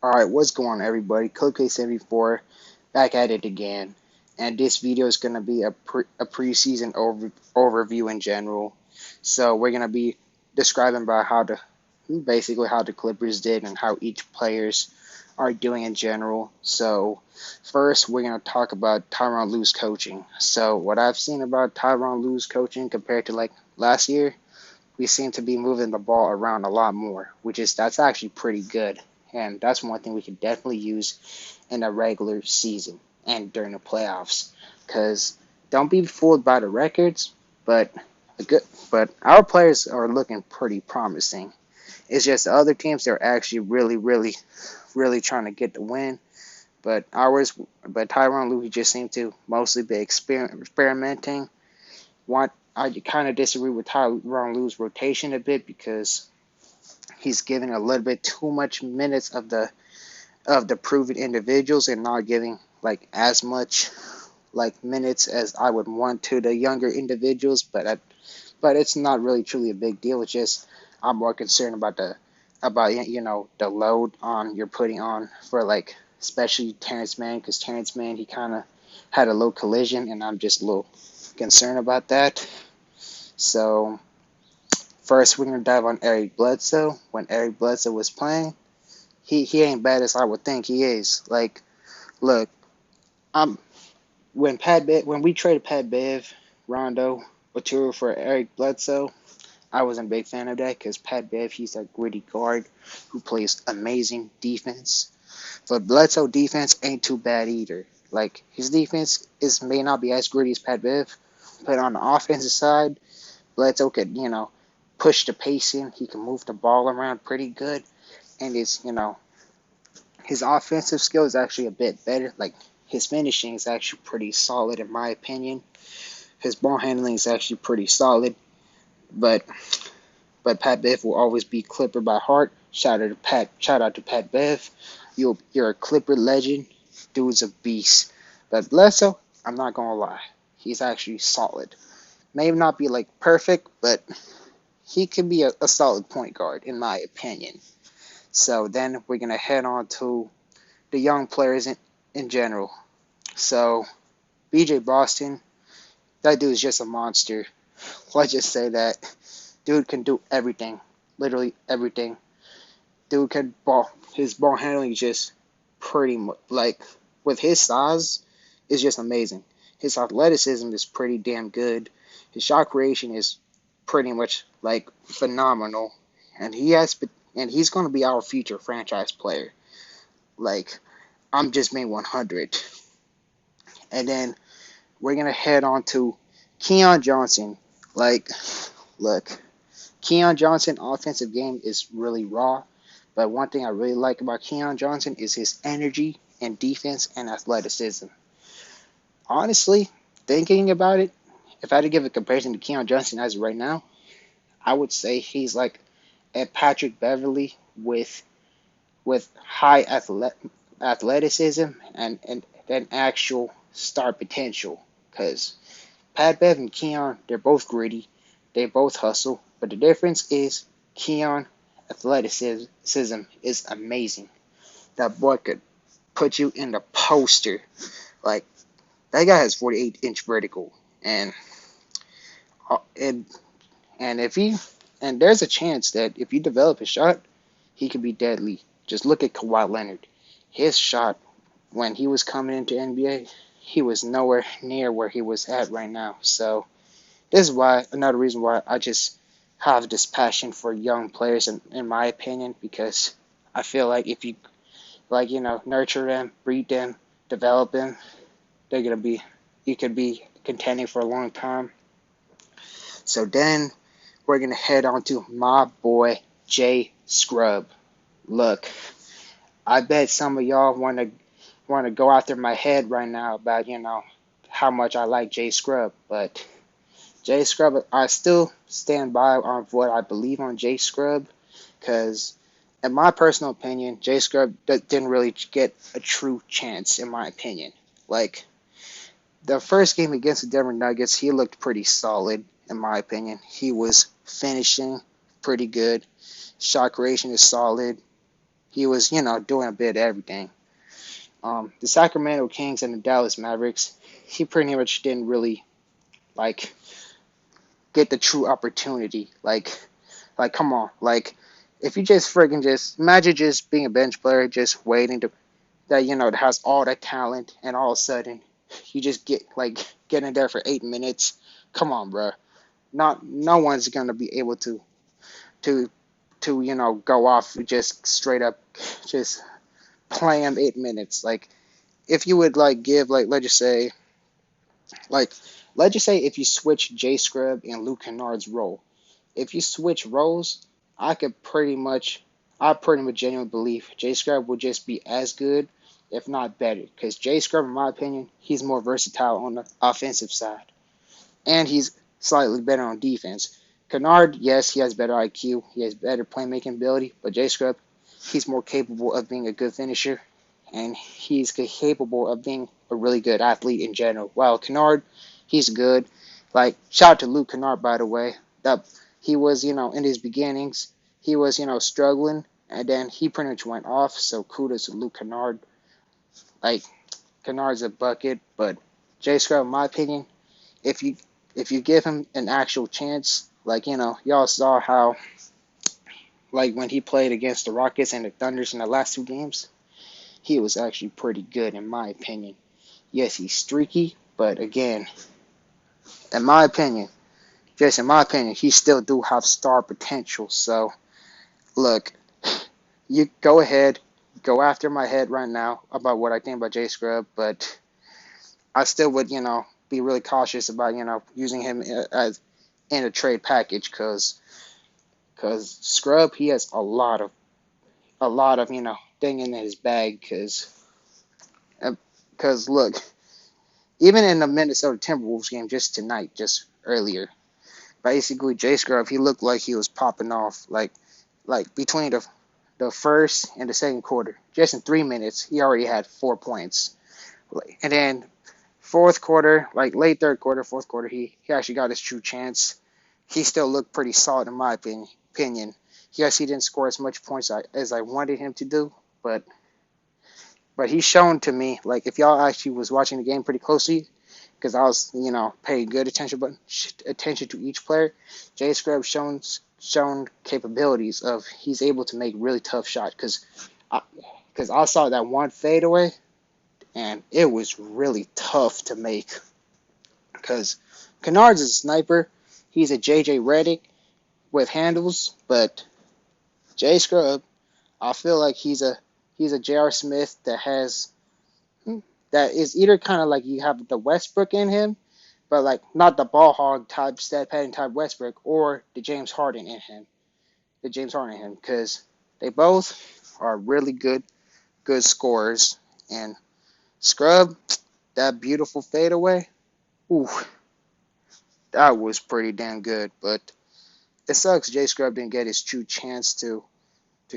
Alright, what's going on everybody? Clipcase74 back at it again. And this video is going to be a preseason overview in general. So we're going to be describing about basically how the Clippers did and how each players are doing in general. So first we're going to talk about Tyron Lue's coaching. So what I've seen about Tyron Lue's coaching compared to like last year, we seem to be moving the ball around a lot more, that's actually pretty good. And that's one thing we can definitely use in a regular season and during the playoffs. Because don't be fooled by the records, but but our players are looking pretty promising. It's just the other teams they're actually really trying to get the win. But Tyronn Lue just seemed to mostly be experimenting. I kind of disagree with Tyronn Lue's rotation a bit because he's giving a little bit too much minutes of the proven individuals and not giving like as much like minutes as I would want to the younger individuals. But it's not really truly a big deal. It's just I'm more concerned about the load on you're putting on for like especially Terrence Mann, because Terrence Mann he kind of had a low collision and I'm just a little concerned about that. So first, we're gonna dive on Eric Bledsoe. When Eric Bledsoe was playing, he ain't bad as I would think he is. Like, look, I'm when we traded Pat Bev, Rondo, Oturu for Eric Bledsoe, I wasn't a big fan of that because Pat Bev he's a gritty guard who plays amazing defense. But Bledsoe defense ain't too bad either. Like his defense may not be as gritty as Pat Bev, but on the offensive side, Bledsoe could push the pace in. He can move the ball around pretty good, and his offensive skill is actually a bit better. Like his finishing is actually pretty solid in my opinion. His ball handling is actually pretty solid, but Pat Bev will always be Clipper by heart. Shout out to Pat Bev. You're a Clipper legend. Dude's a beast. But Bledsoe, I'm not gonna lie, he's actually solid. May not be like perfect, but he can be a solid point guard in my opinion. So then we're gonna head on to the young players in general. So BJ Boston, that dude is just a monster. Let's just say that dude can do everything, literally everything. Dude can his ball handling is just pretty much like with his size is just amazing. His athleticism is pretty damn good. His shot creation is pretty much like phenomenal, and he's going to be our future franchise player. Like I'm just being 100. And then we're gonna head on to Keon Johnson. Like, look, Keon Johnson offensive game is really raw, but one thing I really like about Keon Johnson is his energy and defense and athleticism. Honestly, thinking about it, if I had to give a comparison to Keon Johnson as of right now, I would say he's like a Patrick Beverly with high athleticism and actual star potential. Because Pat Bev and Keon, they're both gritty, they both hustle, but the difference is Keon athleticism is amazing. That boy could put you in the poster. Like that guy has 48-inch vertical, uh, and and if he and there's a chance that if you develop his shot, he could be deadly. Just look at Kawhi Leonard. His shot when he was coming into NBA, he was nowhere near where he was at right now. So this is another reason why I just have this passion for young players, in my opinion, because I feel like if you nurture them, breed them, develop them, they're gonna be you could be contending for a long time. So then we're gonna head on to my boy Jay Scrub. Look, I bet some of y'all want to go after my head right now about how much I like Jay Scrub, but Jay Scrub, I still stand by on what I believe on Jay Scrub, because in my personal opinion, Jay Scrub didn't really get a true chance, in my opinion. Like the first game against the Denver Nuggets, he looked pretty solid, in my opinion. He was finishing pretty good. Shot creation is solid. He was, doing a bit of everything. The Sacramento Kings and the Dallas Mavericks, he pretty much didn't really like get the true opportunity. Like come on, like if you just freaking just imagine just being a bench player, just waiting to that that has all that talent, and all of a sudden you just get in there for 8 minutes. Come on, bro. Not no one's gonna be able to go off just straight up just play him 8 minutes. Like if you would give like let's just say if you switch J Scrub and Luke Kennard's role. If you switch roles, I pretty much genuinely believe J Scrub will just be as good, if not better. Because J Scrub, in my opinion, he's more versatile on the offensive side, and he's slightly better on defense. Kennard, yes, he has better IQ, he has better playmaking ability, but J Scrub, he's more capable of being a good finisher, and he's capable of being a really good athlete in general. While Kennard, he's good. Like, shout out to Luke Kennard, by the way. That he was, in his beginnings, he was, struggling, and then he pretty much went off. So kudos to Luke Kennard. Like, Kennard's a bucket, but J Scrub, in my opinion, if you give him an actual chance, y'all saw how, when he played against the Rockets and the Thunders in the last two games, he was actually pretty good, in my opinion. Yes, he's streaky, but again, in my opinion, he still do have star potential. So, look, you go ahead, go after my head right now about what I think about J Scrub, but I still would, be really cautious about, using him as in a trade package, because Scrub, he has a lot of thing in his bag, because look, even in the Minnesota Timberwolves game just tonight, just earlier, basically J Scrub, he looked like he was popping off, like between the first and the second quarter, just in 3 minutes, he already had 4 points, and then fourth quarter, late third quarter, fourth quarter, he actually got his true chance. He still looked pretty solid in my opinion. Yes, he didn't score as much points as I wanted him to do, but he's shown to me, if y'all actually was watching the game pretty closely, because I was, paying good attention to each player, J Scrub shown capabilities of he's able to make really tough shots, because I saw that one fadeaway, and it was really tough to make, because Kennard's a sniper, he's a JJ Redick with handles, but J Scrub, I feel like he's a J.R. Smith that is either kind of like you have the Westbrook in him, but not the ball hog type, stat padding type Westbrook, or the James Harden in him. Because they both are really good scorers. And Scrub, that beautiful fadeaway, ooh, that was pretty damn good. But it sucks J Scrub didn't get his true chance to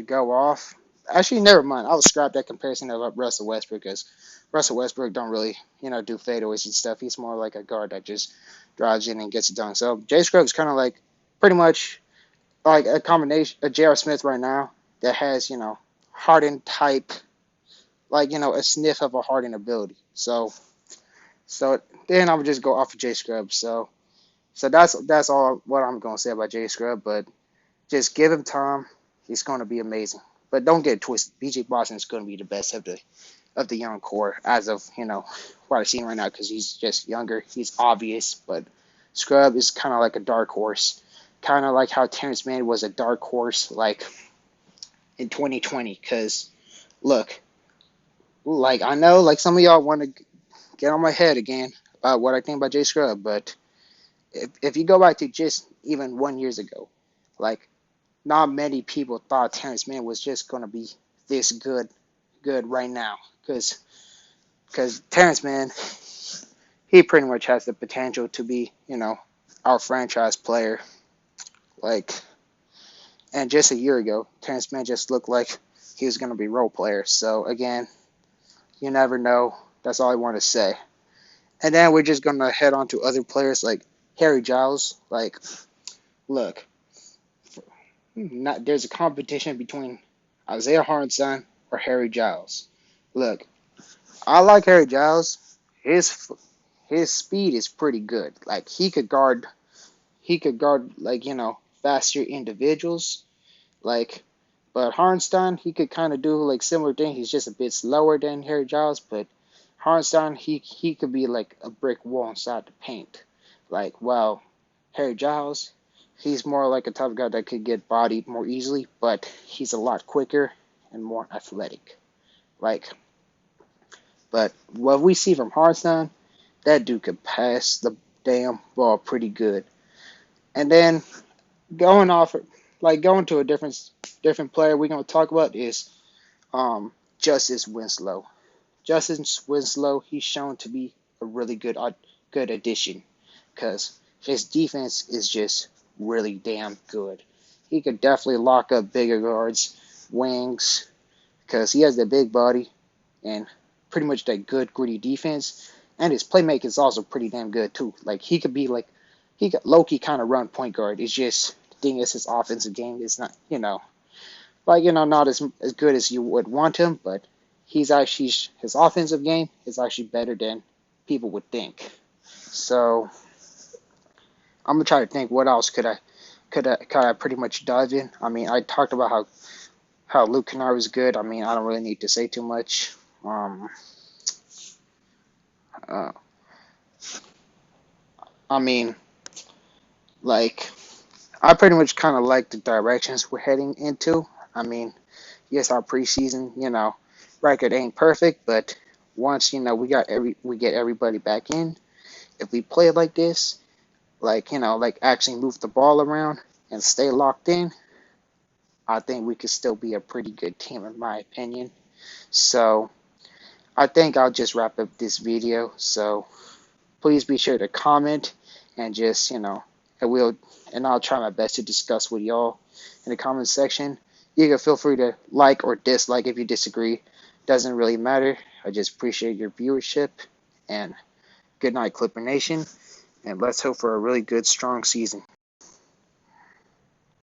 go off. Actually, never mind. I'll scrap that comparison to Russell Westbrook, because Russell Westbrook don't really, do fadeaways and stuff. He's more like a guard that just drives in and gets it done. So J Scrub is kind of pretty much like a combination of J.R. Smith right now that has, Harden type, a sniff of a Harden ability. So then I would just go off of J Scrub. So that's all what I'm gonna say about J Scrub. But just give him time. He's going to be amazing. But don't get it twisted. BJ Boston is going to be the best of the young core as of, what I've seen right now, because he's just younger. He's obvious. But Scrub is kind of like a dark horse. Kind of like how Terrence Mann was a dark horse, in 2020. Because, look, I know, some of y'all want to get on my head again about what I think about J Scrub. But if you go back to just even 1 year ago, not many people thought Terrence Mann was just going to be this good right now. Because Terrence Mann, he pretty much has the potential to be, our franchise player. And just a year ago, Terrence Mann just looked like he was going to be role player. So, again, you never know. That's all I want to say. And then we're just going to head on to other players like Harry Giles. Look. There's a competition between Isaiah Hartenstein or Harry Giles. Look, I like Harry Giles. His speed is pretty good. Like he could guard like faster individuals. Like, but Hartenstein he could kind of do like similar thing. He's just a bit slower than Harry Giles, but Hartenstein he could be like a brick wall inside the paint. Like, wow, Harry Giles, he's more like a type of guy that could get bodied more easily, but he's a lot quicker and more athletic. Like, but what we see from Hartenstein, that dude could pass the damn ball pretty good. And then going off, like going to a different player we're gonna talk about is Justice Winslow. Justice Winslow, he's shown to be a really good addition because his defense is just really damn good. He could definitely lock up bigger guards, wings, because he has that big body and pretty much that good gritty defense. And his playmaking is also pretty damn good too. Like he could low key kind of run point guard. It's just the thing is his offensive game is not not as good as you would want him, but his offensive game is actually better than people would think. So I'm gonna try to think what else could I pretty much dive in. I mean, I talked about how Luke Kennard was good. I mean, I don't really need to say too much. Uh, I mean, like I pretty much kind of like the directions we're heading into. I mean, yes, our preseason, record ain't perfect, but once we get everybody back in, if we play like this, like actually move the ball around and stay locked in, I think we could still be a pretty good team in my opinion. So I think I'll just wrap up this video. So please be sure to comment and just and I'll try my best to discuss with y'all in the comment section. You can feel free to like or dislike if you disagree. Doesn't really matter. I just appreciate your viewership. And good night, Clipper Nation. And let's hope for a really good, strong season.